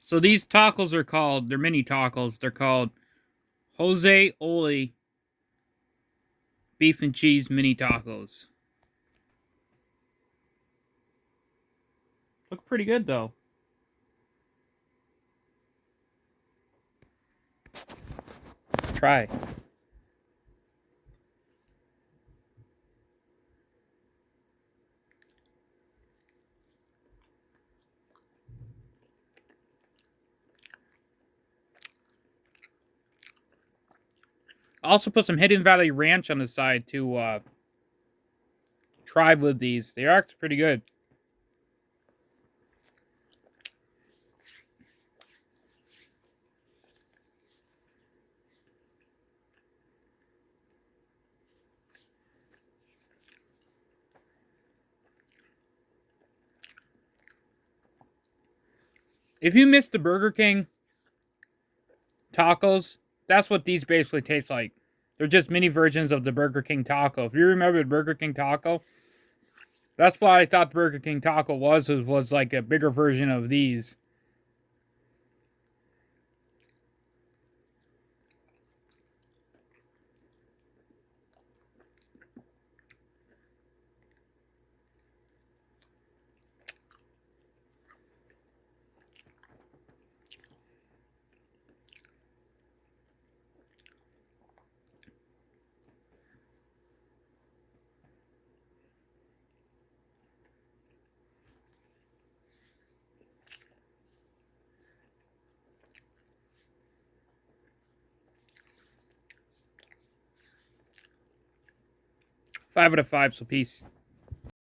So these tacos are called, they're mini tacos. They're called HOWDY beef and cheese mini tacos. Look pretty good though. Let's try. I also put some Hidden Valley Ranch on the side to try with these. They are actually pretty good. If you missed the Burger King tacos, that's what these basically taste like. They're just mini versions of the Burger King taco. If you remember the Burger King taco, that's why I thought the Burger King taco was like a bigger version of these. Five out of five, so peace.